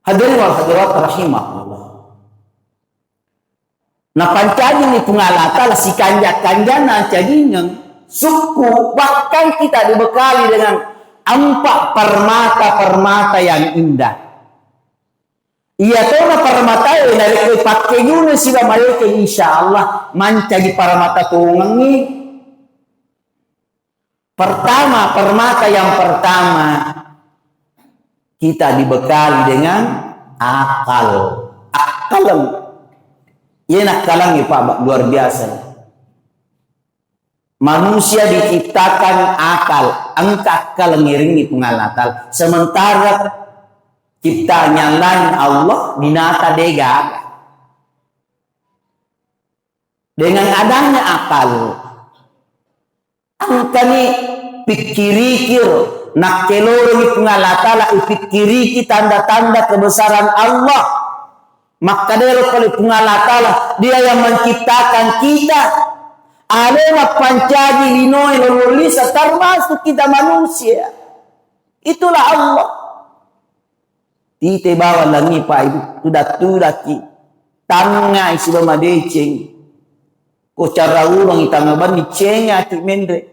Hadirin wal hadirat rahimahullah. Nah pancadi ni pengalata si kanjak-kanjana jadinya suku, bahkan kita dibekali dengan 4 permata-permata yang indah. Ia tahu na permata yang dari pakai guna sila malaikat insyaallah mancagi permata tungang ni. Pertama, permata yang pertama kita dibekali dengan akal. Akalan. Ia nak kalang ya Pak, luar biasa. Manusia diciptakan akal, angka akal ngiringi pengalatal. Sementara ciptanya lain Allah, binata dega. Dengan adanya akal, angka ni pikirikir, nak keloro ni pengalatala ipikiriki tanda-tanda kebesaran Allah. Maka dari kalau pengalatala dia yang menciptakan kita. Alena pancadi linoi lolisa termasuk kita manusia. Itulah Allah. Tite bawa langi Pak Ibu. Tudah ki. Tanga isi bama deceng. Ko cara urang itanga ban dicenga ti mendre.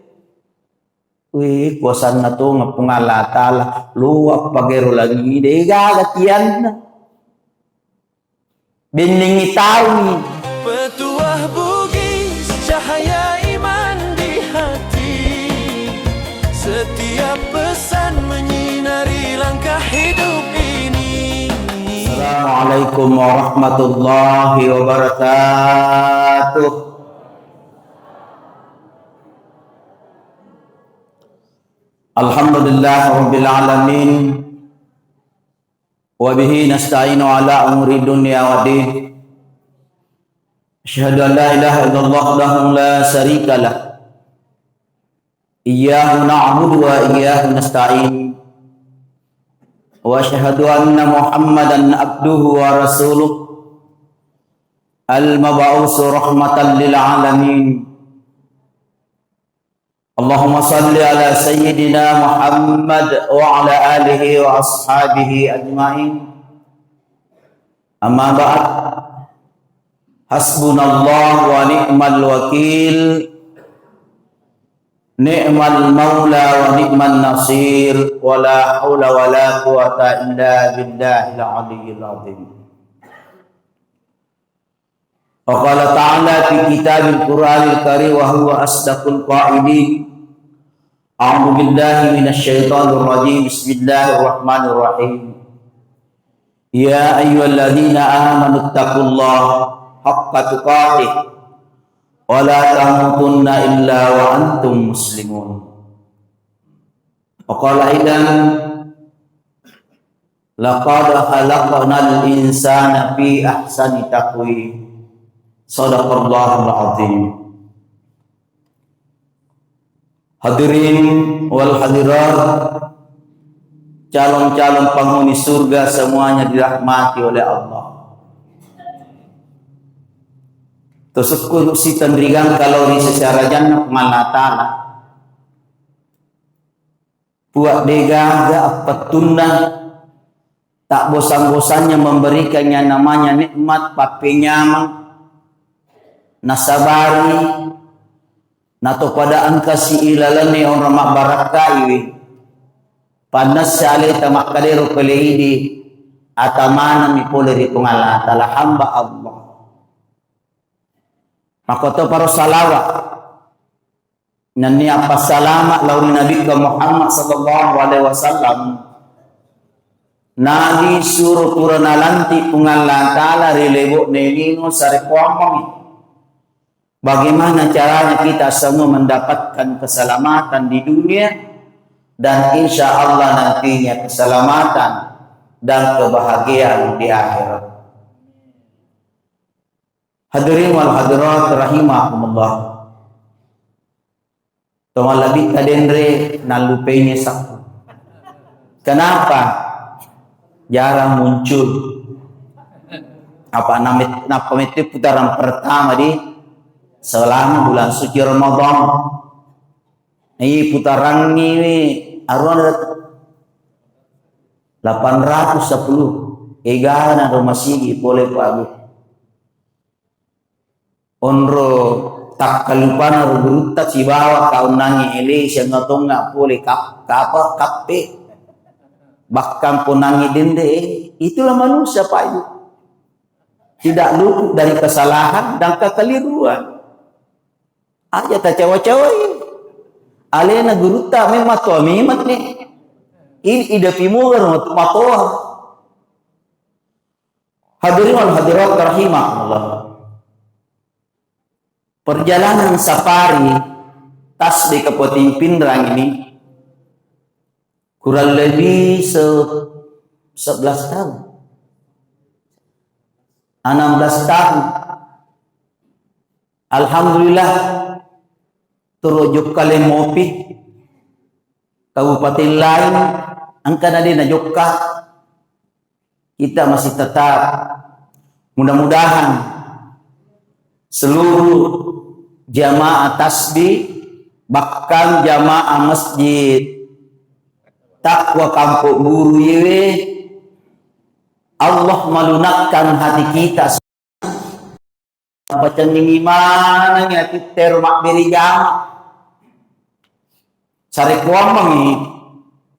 Wih, kosan na to nga pengalatala. Luwak pagero lagi dega gatian. Beningi tahu petuah bugis cahaya iman di hati, setiap pesan menyinari langkah hidup ini. Assalamualaikum warahmatullahi wabarakatuh. Alhamdulillah rabbil alamin. Wabihi nasta'inu ala umuri dunya wa din. Asyhadu an la ilaha illallah wahdahu la syarika lah. Iyyahu na'budu wa iyyahu nasta'in. Wa asyhadu anna Muhammadan abduhu wa rasuluh al-mab'uts rahmatan lil alamin. Allahumma salli ala sayyidina Muhammad wa ala alihi wa ashabihi ajma'in. Amma ba'd. Hasbunallah wa ni'mal wakil. Ni'mal maula wa ni'man nasir. Wa la hawla wa la quwata illa billahil aliyyil azim. Wa qala ta'ala fi kitabil Qur'anil karim wa huwa asdaqul qa'ilin. A'udzu billahi minasyaitonir rajim. Bismillahirrahmanirrahim. Ya ayyuhalladzina amanu taqullaha haqqa tuqatih wa la tamutunna illa wa antum muslimun. Wa qala aidan laqad khalaqnal insana fi ahsani taqwim. Shadaqallahul azim. Hadirin wal hadirat, calon-calon penghuni surga semuanya dirahmati oleh Allah. Tersyukur si tendrigang kalori secara jannah pengalatala. Buat dega petunda tak bosan-bosannya memberikannya namanya nikmat papenyamang nasabari. Nato pada angka si ilalani orang mak barakai panas sale tamak kadero peleidi atamana mi poleri pengalatala hamba Allah. Maka to para salawat nanni apa salama lauri Nabi Muhammad sallallahu alaihi wasallam nagi suruh turana lanti pengalatala rilebo nenino sare kuamong. Bagaimana caranya kita semua mendapatkan keselamatan di dunia dan insya Allah nantinya keselamatan dan kebahagiaan di akhirat. Hadirin wal hadirat rahimahumullah. Tumal labik kadendre nalupenya saku. Kenapa jarang muncul apa namanya putaran pertama di selama bulan suci Ramadan. Ini putaran ini aruan 810 egana do masigi boleh pagu onro tak kalupana ro berutta si bawa kau nangi ele siang ngatonga boleh kapa kape bahkan ponangi dende. Itulah manusia Pak Ibu, tidak luput dari kesalahan dan kekeliruan. Aja tak cawa-cawa alena guruta memang tua mimat nih ini ida pimugar matoa. Hadirin wal hadirat rahimahullah, perjalanan safari tasbih ke Poting Pindrang ini kurang lebih 11 tahun, 16 tahun. Alhamdulillah turujuk kali mopi kabupaten lain angka nadi na jokka kita masih tetap. Mudah-mudahan seluruh jamaah tasbih bahkan jamaah masjid Takwa Kampung Guru Yewe Allah melunakkan hati kita. Baca ini mana ngati termak beri jama sare kuamangi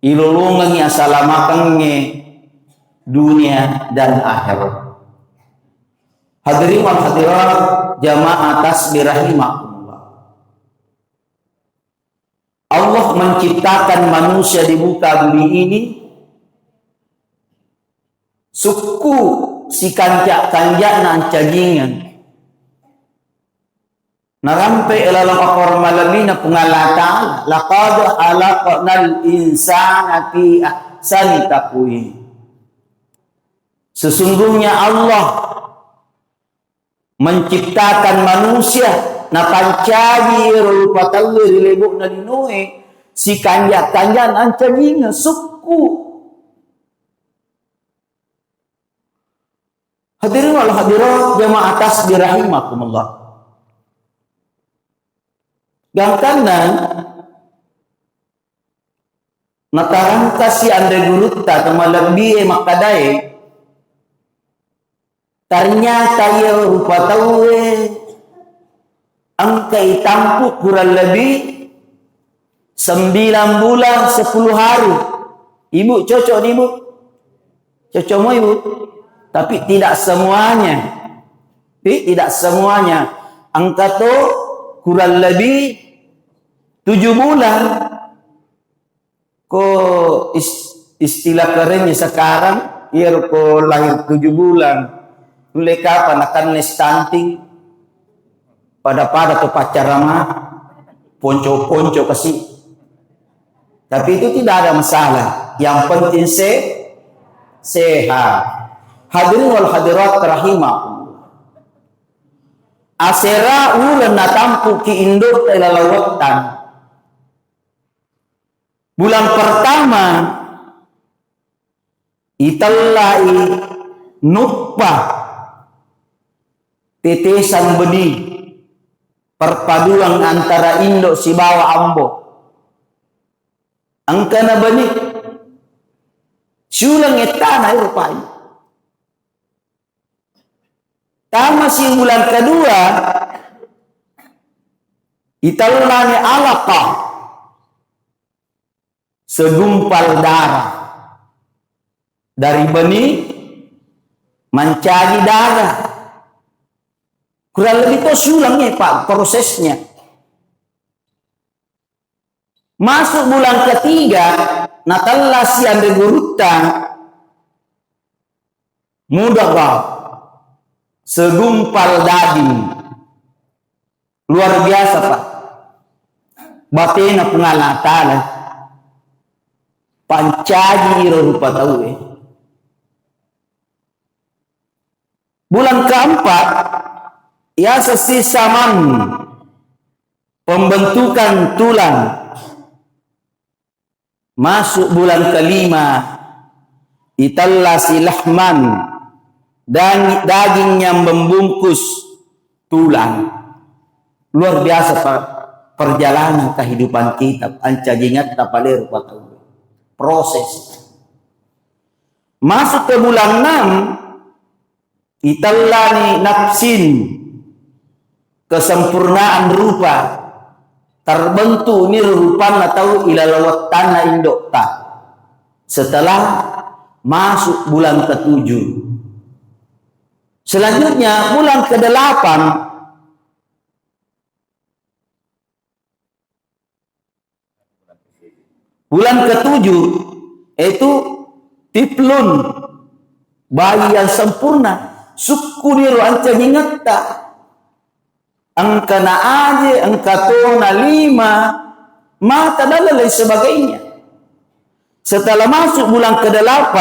ilulungangi asalamakangi dunia dan akhirat. Hadirin wal hadirat jamaah tasbih rahimakumullah, Allah menciptakan manusia di muka bumi ini suku si kanjak nan cagingan narampe ilalang akor malamina pungalata laqad khalaqnal insana fi ahsani taqwim. Sesungguhnya Allah menciptakan manusia na pancagi rupa talu rilebuk na dinuhe si kanjak nan cagingan suku. Hadirin wal hadirat jamaah tasbih rahimakumullah, gangkanan natarangka si ande gurutta tamalabie makadai ternyata ya rupa tawe angka itampu kurang lebih 9 bulan 10 hari. Ibu cocok nih ibu, cocok mau ibu, tapi tidak semuanya. Tidak semuanya. Angka tu kurang lebih 7 bulan. Ko istilah kerennya sekarang, ya ko lahir 7 bulan. Mulai kapan akan stunting? Pada tuh pacar ramah, ponco kasih. Tapi itu tidak ada masalah. Yang penting sehat. Hadirin wal hadirat rahimakumullah. Asera ulan natampu ki induk telalawatan. Bulan pertama itallai nutfah tetesan benih perpaduan antara induk si bawa ambo angkana benih sulang etana rupai tama si bulan kedua itallani alaqah segumpal darah dari benih mencari darah. Kurang lebih itu sulangnya Pak prosesnya. Masuk bulan ketiga natalla si ande gurutta mudagha segumpal daging. Luar biasa Pak. Batena pengalatana pancaji rupa tahu Bulan keempat ya sesisaman pembentukan tulang. Masuk bulan kelima itallasi lahman dan daging yang membungkus tulang. Luar biasa Pak perjalanan kehidupan kita ancagingat tapale rupa tahu proses. Masuk ke bulan 6, itallani nafsin, kesempurnaan rupa, terbentuk ni rupan atau ilalawat tanah indok tak. Setelah masuk bulan ke-7. Selanjutnya bulan ke-8, bulan ke-7 itu tiplun, bayi yang sempurna. Suku niru anca ingat tak? Angka na aje, angka tona 5, mata dan lain sebagainya. Setelah masuk bulan ke-8,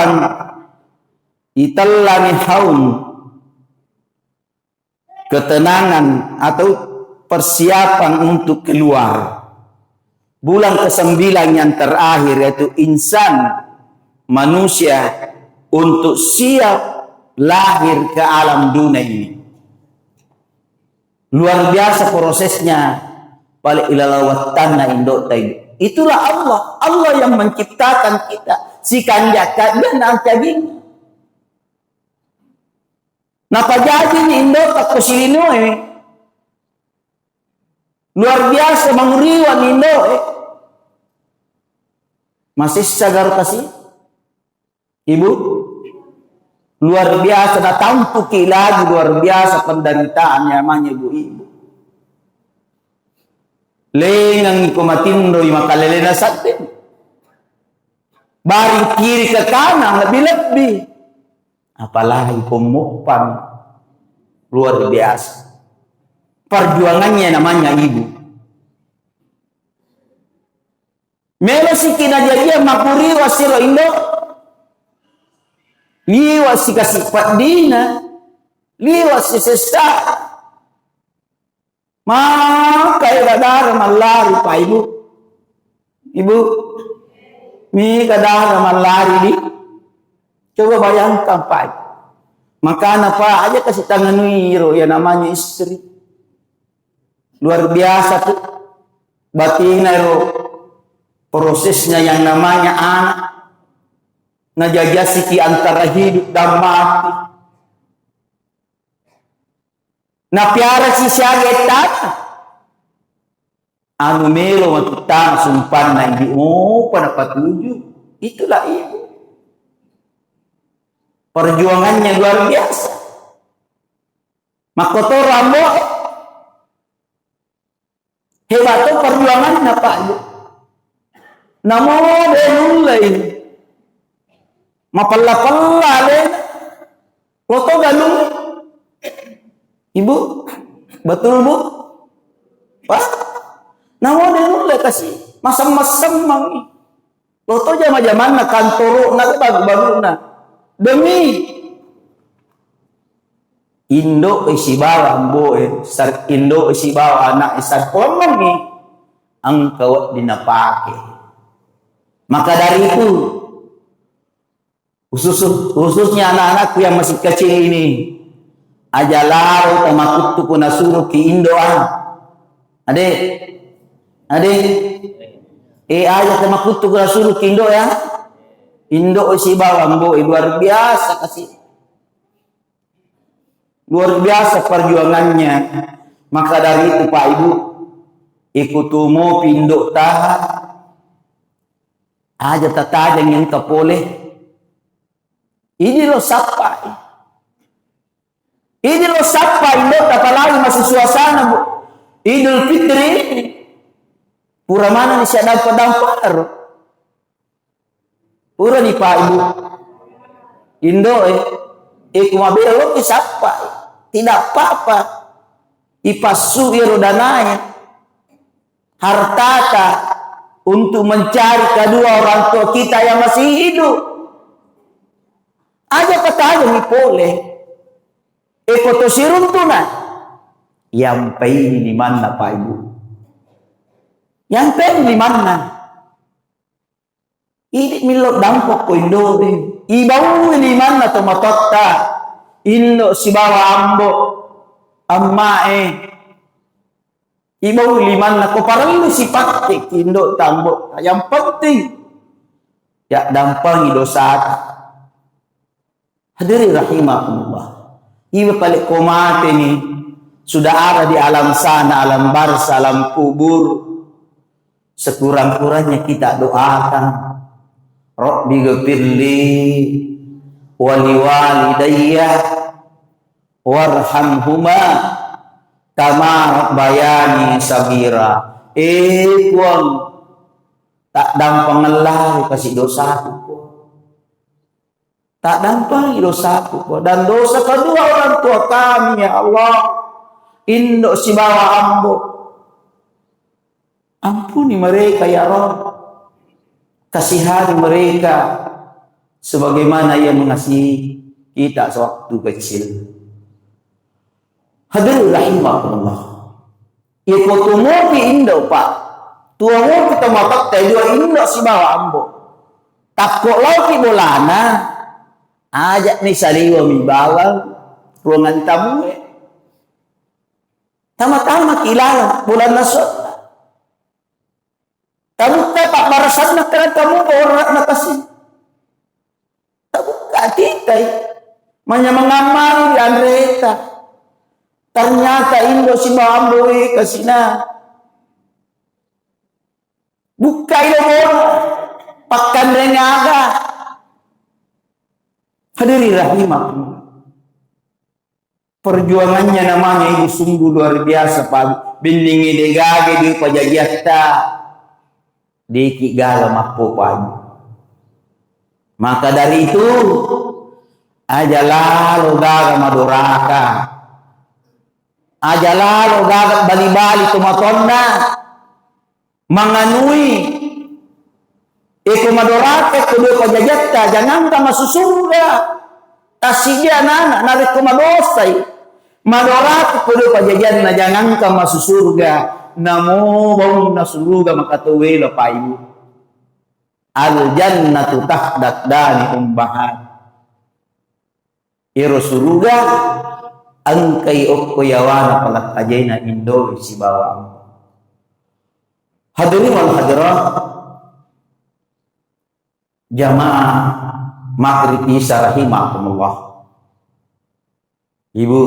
itallani haum, ketenangan atau persiapan untuk keluar. Bulan ke-9 yang terakhir yaitu insan, manusia, untuk siap lahir ke alam dunia ini. Luar biasa prosesnya. Balik ilalawat tanah indok tadi. Itulah Allah. Allah yang menciptakan kita. Si kanjaka dan angkagin. Napa jadi ni indok tak kusilino luar biasa menguriwan indok Masih sagar kasih? Ibu? Luar biasa, datang puki lagi luar biasa penderitaannya namanya ibu-ibu. Lengang ko matindo yung makalelena sa atin. Baring kiri ke kanan lebih-lebih. Apalagi pemukpan luar biasa. Perjuangannya namanya ibu. Melo si kinajaya makuri wasiro indo. Liwa si kasifat dina, liwa si sesta. Maka kadar malari pa ibu. Ibu, mi kadar malari di. Coba bayangkan pa. Maka apa aja kasih tangan wiro ya namanya istri. Luar biasa tuh. Batina prosesnya yang namanya anak. Najajasiki antara hidup dan mati. Na piara si siagetat. Anu melo matutang sumpan na hindi pada patuju. Itulah ibu. Perjuangannya luar biasa. Makoto rambo. Hebat tuh perjuangannya Pak Ibu. Namo denulay. Mapalla-palla deh. Loto galung. Ibu, betul bu? Wah, namo denulay kasih. Masam-masam mangi. Loto jama-jaman na kantoro na baru-baru na. Demi Indo isi bawa ambo sar Indo isi bawa anak isar pomong ang kawat dinapake. Maka dari itu khususnya anak-anakku yang masih kecil ini ajalau tamakut ku nasuruh ki Indo Ade aja tamakut ku nasuruh ki Indo ya. Indo isi bawa ambo luar biasa kasih. Luar biasa perjuangannya. Maka dari itu Pak Ibu, ikutumo pindo taha aja tatajang yang kapoleh. Ini lo sapa. Ini lo sapa Indo apalagi masih suasana Bu. Idul Fitri. Pura mana nih siya dampar. Pura nih Pak Ibu. Indo kumabelo lo sapa. Tidak apa-apa. Ipasu irodanaya. Hartata untuk mencari kedua orang tua kita yang masih hidup. Aja kata aja nih boleh. Potosirun tuh na. Yang pain di mana Pak Ibu? Yang pain di mana? Ini milot dampak ko Indo. Ibau di mana tomatota? Indo si bawa ambo ammae ibau liman na ko parang si patik Indo tambo yang penting ya dampang idosata Hadirin rahimahumullah. Iba balik komate ni sudah ada di alam sana, alam barza, alam kubur. Sekurang-kurangnya kita doakan, Rabbi ghfirli wa liwalidayya warhamhuma kama rabbayani sagira. Kuang tak dampang ngelari kasih dosaku po. Tak dampang dosaku po. Dan dosa kedua orang tua kami ya Allah. Indok si bawa ambo. Ampuni mereka ya Rabb. Kasihani mereka sebagaimana Ia mengasihi kita sewaktu kecil. Hadirin rahimahullah. Iko tumupi indo pak. Tuamu kita mapak teh dua indo si bawa ambo. Takok lagi bolana. Ajak ni saliwa mi bawa ruangan tamu. Tama-tama kilala bulan nasot. Kamu tepak barasan na kena kamu orang nak kasih. Kamu katikai. Manya mengamali di andreta. Ternyata indo si Mbak kasina. Buka ilmu. Pakan rengaga. Hadirin rahimahullah. Perjuangannya namanya ibu sungguh luar biasa Pak. Bindingi degage di pajagiata. Diki gala makpo pagi. Maka dari itu aja lalu gaga maduraka. Aja lalu gaga bali-bali tumatonna. Manganui. Eko maduraka kedua pajajatta. Jangan ka masusurga. Tasija anak narik ke madosai. Maduraka kedua pajajan na jangan ka masusurga. Namo bau nasuruga makatuwe lo paibu. Al jannatu tahdat dani umbahan. Iro suruga angkai okko yawana palat ajena indo si bawang. Hadirin wal hadirat jamaah maghrib isya rahimakumullah. Ibu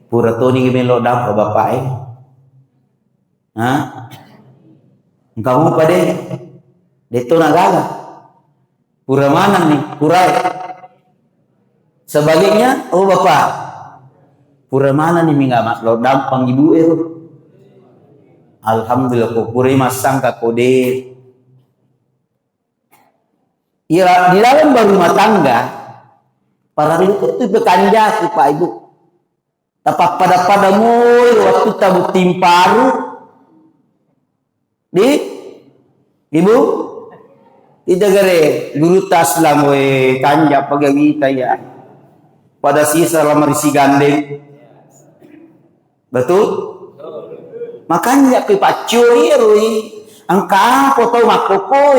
pura toni melo dapat bapak kamu pada deto nagala pura mana nih purai sebaliknya oh bapak pura mana nih minggamat lo dampang ibu alhamdulillah kok purai masang ka kode ya di dalam berumah tangga para itu bekanja pak ibu tapak pada mul waktu tabu timparu di ibu tidak gere guru tas lamwe kanja pagagita ya pada sisa lamar isi gandeng betul makanya ke pacuri rui angka foto makoko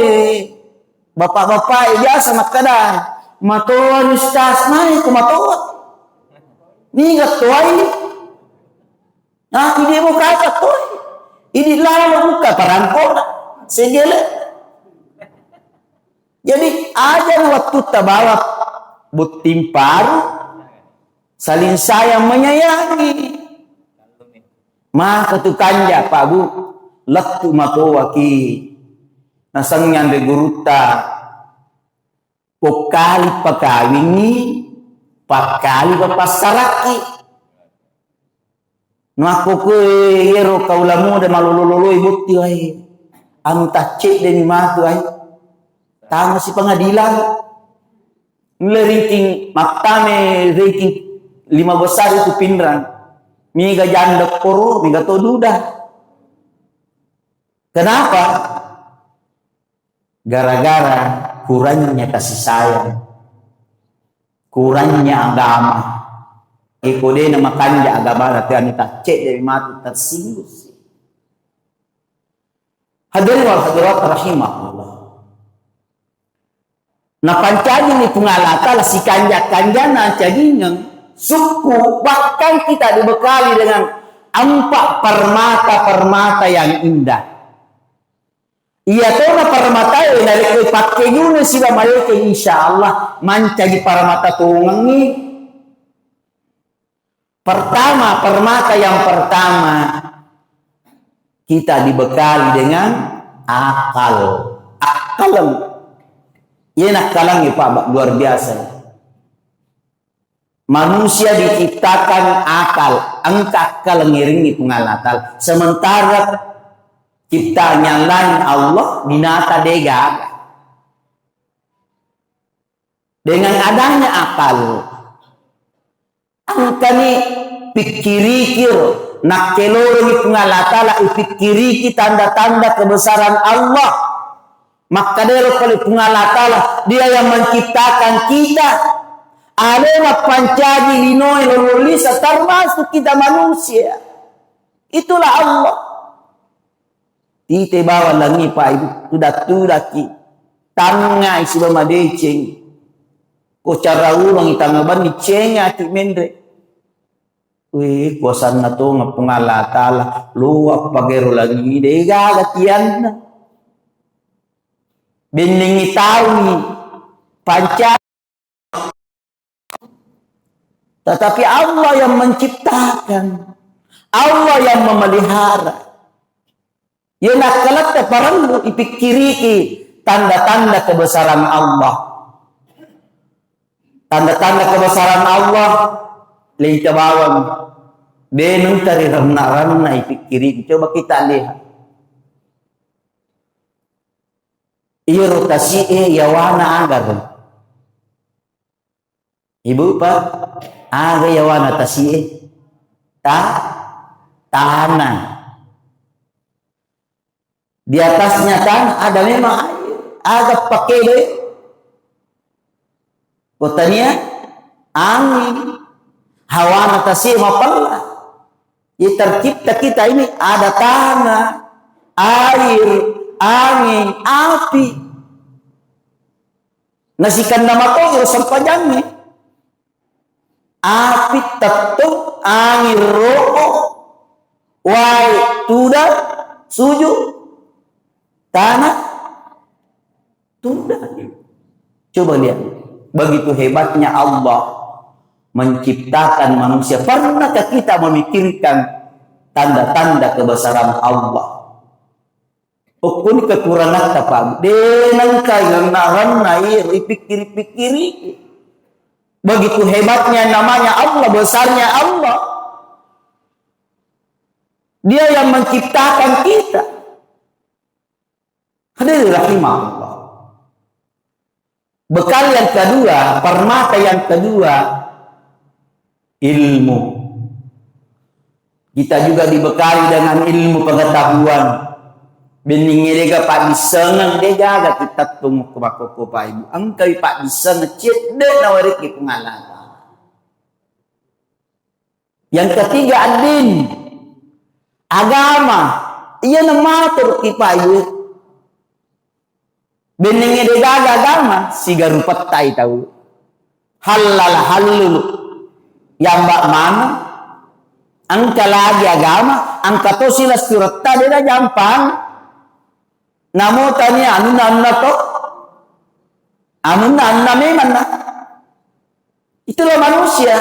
bapak-bapak biasa makadang matoan ustaz mai ku matoan ni gatuai nah ini buka apa tuh ini lalu buka perangkot segala. Jadi aja waktu tabawa butim paru saling sayang menyayangi. Maka tu kanja Pak Bu lektu matowaki nasangnya de guruta pokali pakawingi pakali papasaraki. Naku ke yero kaulamu de malululului bukti ai. Anu tacik de mimatu ai. Tama si pengadilan. Nile ranking maktame ranking 5 besar itu pinran. Miga janda poro, miga toduda. Kenapa? Gara-gara kurangnya kasih sayang. Kurangnya agama. Ikode nama kanja agama latihan cek dari mati tersinggung. Hadirin wal hadirat rahimahullah. Nah pancanya ni pengalata lah si kanja na jadinya suku bahkan kita dibekali dengan 4 permata yang indah. Iya tahu na paramatayo dari ko pakai guna sila mayo ke insyaallah manca di paramata tungang ni. Pertama, permata yang pertama kita dibekali dengan akal. Akal. Iya nakalang ya Pak, luar biasa. Manusia diciptakan akal, angka akal ngiringi pengalatal. Sementara ciptanya lain Allah binata dega. Dengan adanya akal, angka ni pikirikir nak keloro ni pengalatala ipikiriki tanda-tanda kebesaran Allah. Maka dia kalau pengalatala dia yang menciptakan kita. Ada pancaji linoi lolisa termasuk kita manusia. Itulah Allah. Ite bawa langi Pak Ibu sudah ki tanga isi bama deceng. Ko cara ulang itangaban ni cenga ti mendre. Wih kuasa na to ngapungalatala luwak pagero lagi dega gatian. Bening itawi panca. Tetapi Allah yang menciptakan, Allah yang memelihara. Ya nakalat parang ipikiriki tanda-tanda kebesaran Allah. Tanda-tanda kebesaran Allah lingka bawang. Benung tari ramna ipikiriki. Coba kita lihat. Iya rotasi yawana agar. Ibu Pak, aga yawana tasi tanah. Di atasnya kan ada memang air, ada pakai deh. Kotanya angin, hawa tasi mapala. Ya tercipta kita ini ada tanah, air, angin, api. Nasikan nama kau sampajangnya. Api tetuk, angin roh, wai tuda, suju, tanah, tuda. Coba lihat, begitu hebatnya Allah menciptakan manusia. Pernahkah kita memikirkan tanda-tanda kebesaran Allah? Ukun kekurangan apa? Dengan kaya nair ipikiri. Begitu hebatnya namanya Allah, besarnya Allah. Dia yang menciptakan kita. Hadirin rahimahullah. Bekal yang kedua, permata yang kedua, ilmu. Kita juga dibekali dengan ilmu pengetahuan. Beningnya dega Pak disengang dega agak kita tunggu ke bakoko Pak Ibu. Angkai Pak disengang cip dek nawarik di pengalaman. Yang ketiga adin, agama. Iya nama tuh Pak Ibu. Beningnya dega agama si garupat tai tahu. Halul yang bak mana? Angka lagi agama, angka to sila surat tadi dah gampang. Namo tanya anu to, anu memang na. Itulah manusia.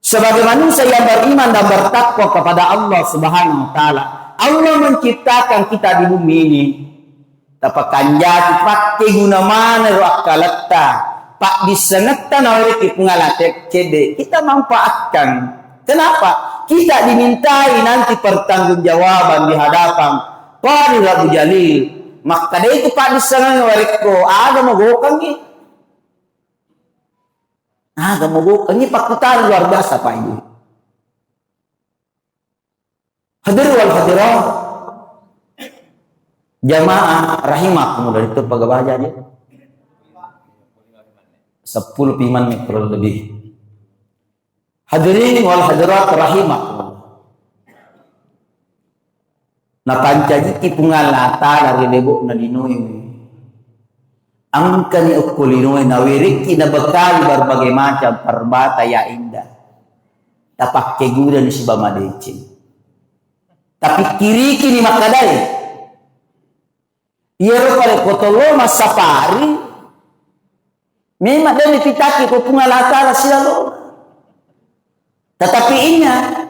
Sebagai manusia yang beriman dan bertakwa kepada Allah Subhanahu Wa Taala, Allah menciptakan kita di bumi ini. Tapakan jati pakai guna mana roakalata, pak disenekta nawari pengalatek cede. Kita manfaatkan. Kenapa? Kita dimintai nanti pertanggungjawaban di hadapan Para Rabu Jalil. Maka dia itu Pak disenang wariko. Ada mogokang ni. Ada mogokang ni Pak Kutar luar biasa Pak Ibu. Hadir wal hadirah. Jamaah rahimakumullah itu pagabaja dia. 10 piman mikro lebih. Hadirin wal hadirat rahimakumullah. Na pancaji ti pungalata dari debok na dinoy. Ang kani ukulinoy na wiriki na bekali berbagai macam perbata ya indah. Tapak kegudan si bamadecin. Tapi kiri kini makadai. Ia kale kotolo masapari. Memang dia ditaki ko pungalata sila lo. Tetapi ingat,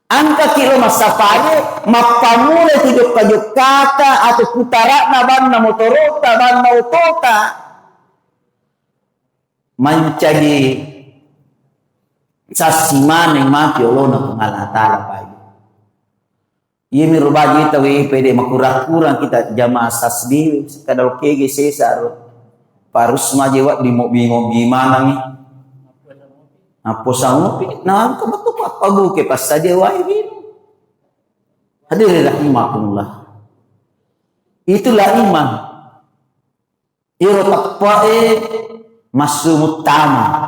angka kilo masapari mapamule hidup kajukata atau putara na banna motorota banna utota mencari sasiman yang mapi olona pungalata pai. Ia mirubaji tawi pede makurang-kurang kita jamaah tasbih kadal kege sesar parus majewa di bingung gimana nih apa sangupi nah kebetul apa buke pas saja wae gitu hadirin rahimakumullah itulah iman iro tapae masuk utama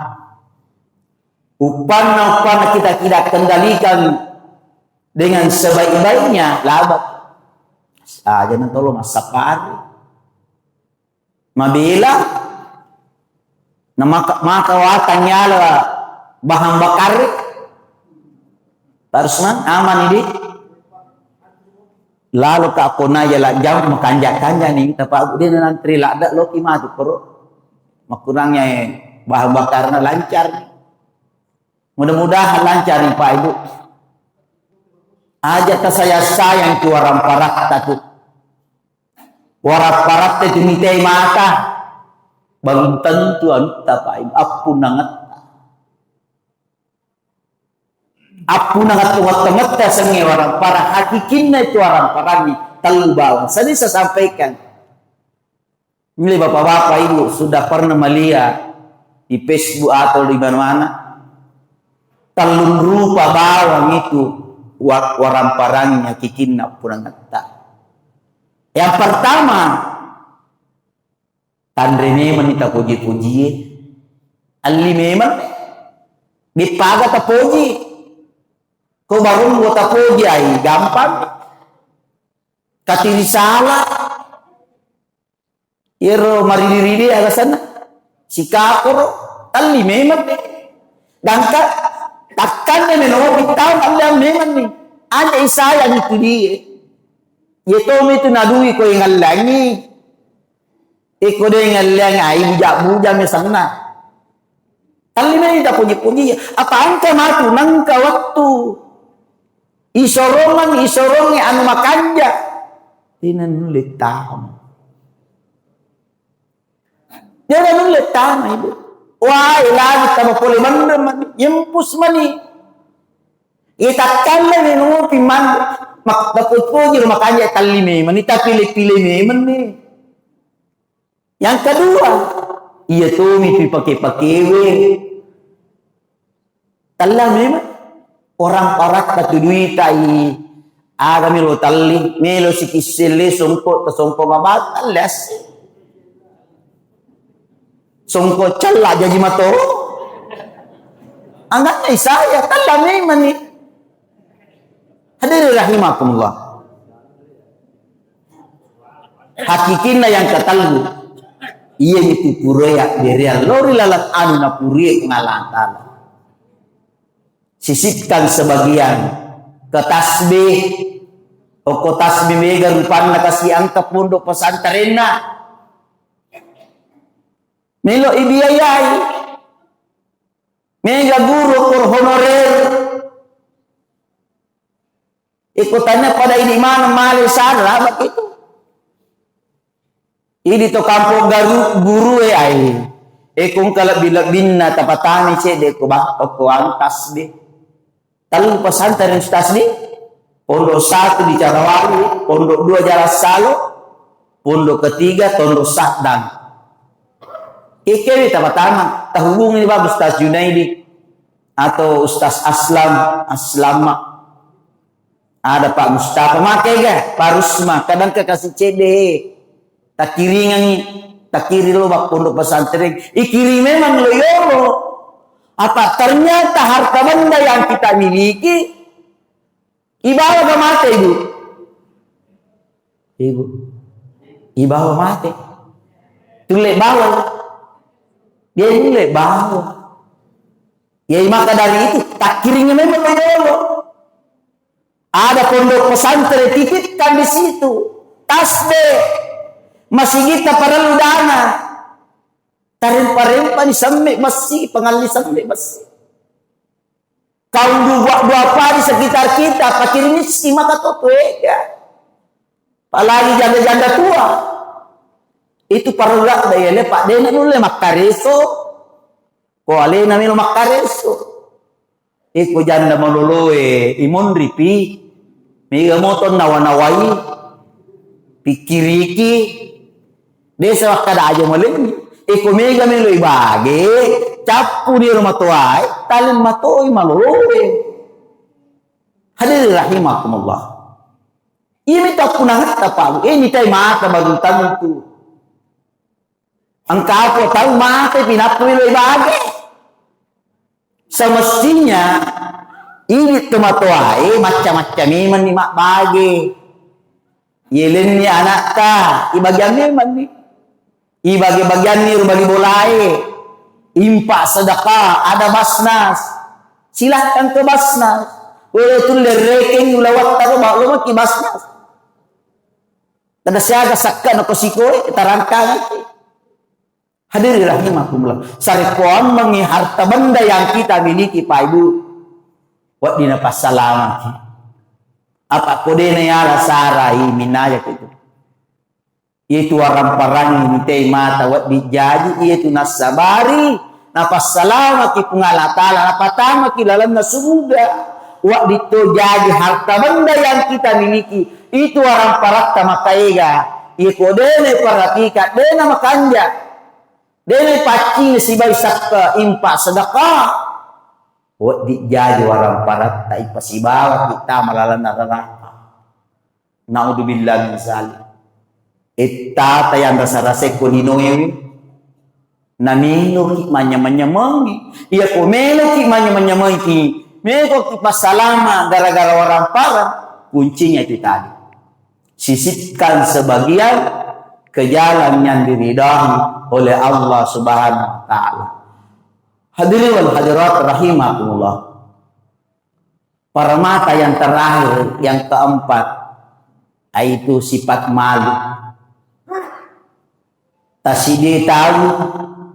upana kita tidak kendalikan dengan sebaik-baiknya labat saja nantolo masapar mabila maka watanya lah bahan bakar harus aman ini lalu ka kona ya lah jauh makanja-kanja nih tapi dia nanti lada lo kimatu perlu makurangnya bahan bakarnya lancar mudah-mudahan lancar nih Pak Ibu aja ta saya sayang tu orang parak takut orang parak itu mitai mata bang tentu anta Pak Ibu apu nangat tumat-tumat sengi orang parak hakikinnya itu orang parak ni telubal saya sampaikan ini bapak-bapak ibu sudah pernah melihat di Facebook atau di mana-mana telun rupa bawang itu orang parangnya kikinna purang ngata. Yang pertama tandre memang kita puji-puji alli memang dipaga ta puji ko baru mo ta puji ai gampang katiri salah iro maririri alasan sikapuro alli memang dangka takkan ni no bitaw Allah memang ni ada isaya itu dia itu itu nadui ko yang langi iko de yang langi ai buja mesangna alli memang tak puji apa angka matu nangka waktu isorongnya anu makanja tinan nulit tahun dia nulit tahun ibu wah ilagi tama pole mandam yempus mani itakkan ni no piman makaputpuji makanya talime mani pilih memen ni yang kedua iya tuh mi pakai-pakewe talla memang orang parak katu duit ai aga milo talli milo sikisile songko mabat alas songko calla jadi mato anggapnya saya talla memang ni hadirin rahimakumullah hakikinna yang katalu iya itu pureya beria lori lalat anu na purie ngalantan sisipkan sebagian ke tasbih ke tasbih mega rupan kasih angka pondok pesantrenna melo ibiayai mega guru kur honorer ikutannya pada ini mana malisan lah itu ini to kampung guru ai kung kala bilag binna tapatani cede ko ba ko ang tasbih talu pesantren tasbih pondok 1 di Carawali pondok 2 Jalan Salo pondok ketiga pondok Sadang kewe tapatama tahubungi ba Ustaz Junaidi atau Ustaz Aslama ada Pak Mustafa make ga Pak Rusma kadang ke kasih cede takiri lo bak pondok pesantren ikiri memang lo yolo apa ternyata harta benda yang kita miliki ibawa ke mata ibu ibawa mate tulek bawa dia tulek bawa ya maka dari itu takirinya memang lo yolo Ada pondok pesantren, titipkan di situ. Tasbih. Masih kita perlu dana. Tarim-parimpa di sampai masih, pengali sampai masih. Kaum dua apa di sekitar kita, fakir miskin maka tuh ya. Apalagi janda-janda tua. Itu perlu gak daya Pak Dena dulu makareso. Ko alena mino makareso. Iko janda maloloe imun ripi. Mega moton nawanawai. Pikiriki. Desa wakada aja malin. Iko mega milo ibage. Capu di rumah tuai. Talin matoi maloloe. Hadirin rahimakumullah. Ini tak punang hatta palu. Ini tay mata baru itu. Engkau kau tahu mata pinapui lo ibage. Semestinya ini tematuai macam-macam iman ni mak bagi. Yelin ni anak ta, ibagian ni man ni. Ibagi-bagian ni bagi bolai. Impak sedekah, ada basnas. Silahkan ke basnas. Boleh tu lereken ulawat tahu bawa lo ki basnas. Kada siaga sakkan ko sikoi tarangkan. Hadirin rahimakumullah. Sarikuan mengi harta benda yang kita miliki Pak Ibu. Wat dina pasalamati. Apa kodena ya la sarai minaya itu. Itu orang parang ini teh mata wat dijaji itu nasabari. Napas salamati pungalatala napatama kilalam na sumuda. Wat dito jadi harta benda yang kita miliki. Itu orang parakta makaiga. Iko dene paratika dena makanja. Dene paci si bay sakka impa sedekah. Wat dijadi orang parat ta ipasibawa kita malalan neraka. Naudzubillah min zalik. Itta tayang rasa-rasa kulinoy. Nanino ki manya-manyamangi. Iya ko melo ki manya-manyamangi. Meko ki pasalama gara-gara orang parat. Kuncinya itu tadi. Sisipkan sebagian ke jalan yang diridai oleh Allah Subhanahu wa taala. Hadirin wal hadirat rahimakumullah. Permata yang terakhir, yang keempat, yaitu sifat malu. Tasidi tahu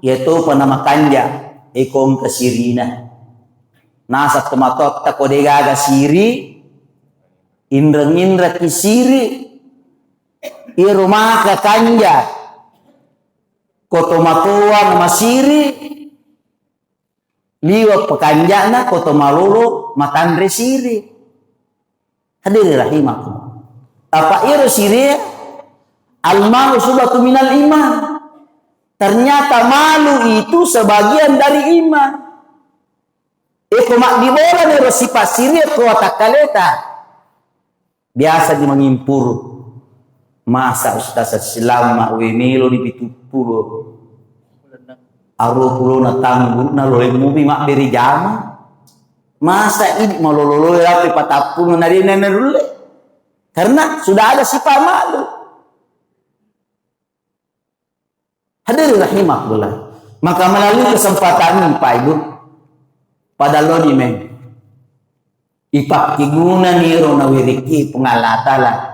yaitu panamakannya ikong kesirina. Nasa tematot takodega siri indra-indra kisiri i rumah ke kanja kotomatua masiri liwa pekanjana kotomalulu matandre siri. Hadirin rahimakum. Apa iru siri al-malu subatu minal iman. Ternyata malu itu sebagian dari iman. Eko mak dibola ni sifat siri ko takaleta. Biasa di mengimpur. Masa ustaz selama wemelo di pitupulo arupulo na tanggung na lole mumi mak beri jama masa ini malololo rapi patapun na rin na rule karena sudah ada sifat malu. Hadirin rahimakumullah. Maka melalui kesempatan ini Pak Ibu pada lodi men ipak kiguna niro na wiriki pengalatala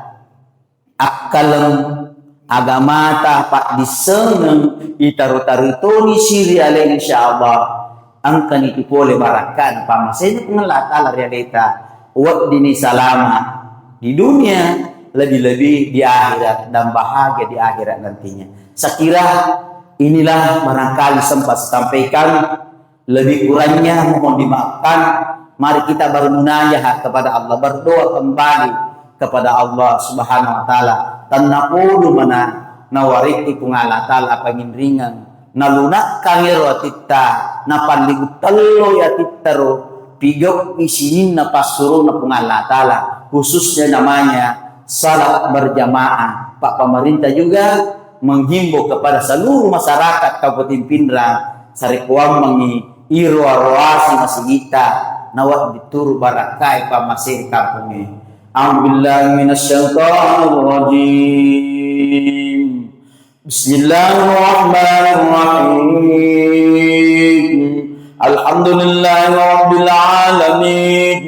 akalang agamata pak diseneng itaru-tarutoni siri alaih insyaallah angkan itu boleh barakan pamasenya pengelatala realita wat dini salama di dunia lebih-lebih di akhirat dan bahagia di akhirat nantinya. Sekira inilah barangkali sempat sampaikan, lebih kurangnya mohon dimaafkan. Mari kita bermunajat kepada Allah, berdoa kembali kepada Allah Subhanahu wa taala. Tanaqulu mana nawariti kungala taala pangin ringan. Naluna kangero titta napanligut tello ya tittaro pigok isinin na pasuro na kungala taala. Khususnya namanya salat berjamaah. Pak pemerintah juga menghimbau kepada seluruh masyarakat Kabupaten Pindrang sarikuang mengi iro arwasi masigita nawat dituru barakai pamasir kampungnya. A'udzubillahi minasyaitonir rajim. Bismillahirrahmanirrahim. Alhamdulillahirabbil alamin.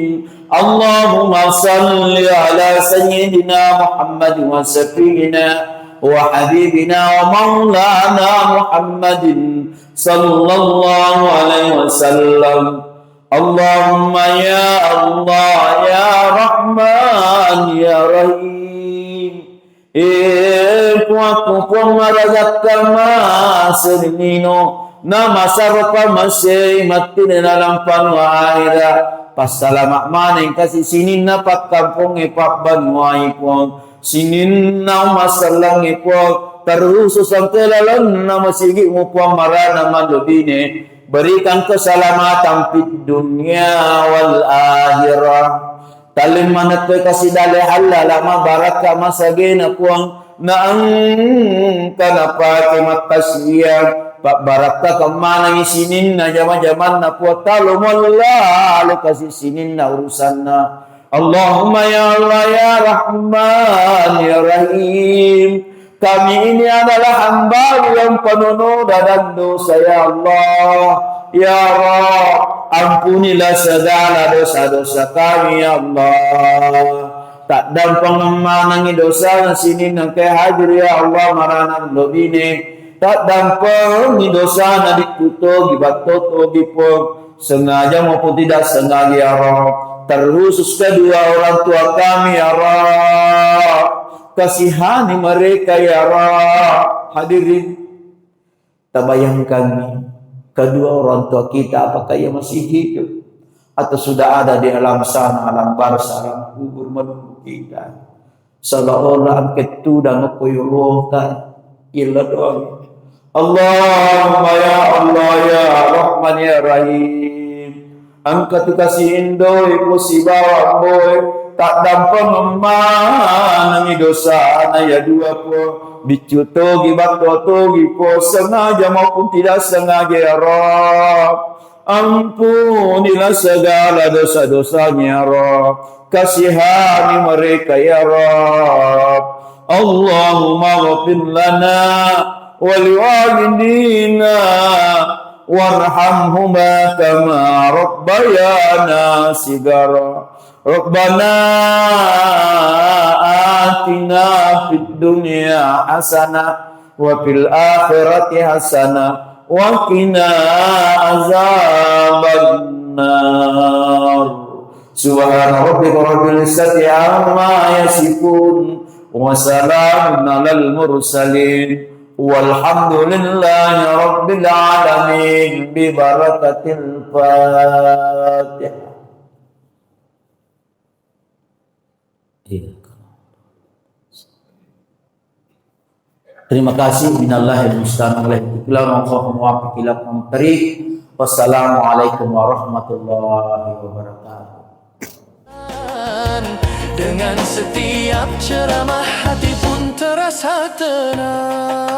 Allahumma salli ala sayyidina Muhammad wa safiyina wa habibina wa maulana Muhammadin sallallahu alaihi wasallam. Allahumma ya Allah ya Rahman ya Rahim. Puaku pemarajat kama senino nama sarpa masih mati dalam panwa akhirat. Pasalamak maning kasih sinin na pak kampung ipak banwai pun sinin na masalang ipok terus sampai lalan nama sigi mupuang marana mandobine berikan keselamatan di dunia wal akhirah. Talim manat kasih dalih halal lama barakah masagina puang naang kanapa kemat tasbih Pak Baraka kemana isinin na zaman-zaman na puata lo mullah lo kasih sinin na urusan na. Allahumma ya Allah ya Rahman ya Rahim. Kami ini adalah hamba yang penuh dan dosa ya Allah. Ya Allah, ampunilah segala dosa-dosa kami ya Allah. Tak dampang memanangi dosa na sinin na kay hadir ya Allah maranan lobine. Tak dampang ni dosa na dikuto gibatoto gipong sengaja maupun tidak sengaja ya Rabb. Terkhusus kedua orang tua kami ya Rabb, kasihani mereka ya Rabb. Hadirin, tabayangkan kedua orang tua kita apakah ia masih hidup atau sudah ada di alam sana, alam barzah, alam kubur menunggu kita. Seolah-olah ketu dan ngepuyuhkan illa doang. Allahumma ya Allah ya Rahman ya Rahim. Angkat kasih indo iku si bawa boy tak dampang memanangi dosa na ya dua po dicuto gibatoto gipo sengaja maupun tidak sengaja ya Rabb. Ampunilah segala dosa-dosanya ya Rabb. Kasihani mereka ya Rabb. Allahumma ghfir lana waliwalidina warhamhuma kama rabbayana sigara. Rabbana atina fid dunya hasanah wa fil akhirati hasanah wa qina azabannar. Subhana rabbika rabbil izzati amma yasifun wa salamun alal mursalin walhamdulillahi rabbil alamin bi barakatil Fatihah. Terima kasih minallahi musta'an alaihi wa muwaffiq. Wassalamualaikum warahmatullahi wabarakatuh. Dengan setiap ceramah hati pun terasa tenang.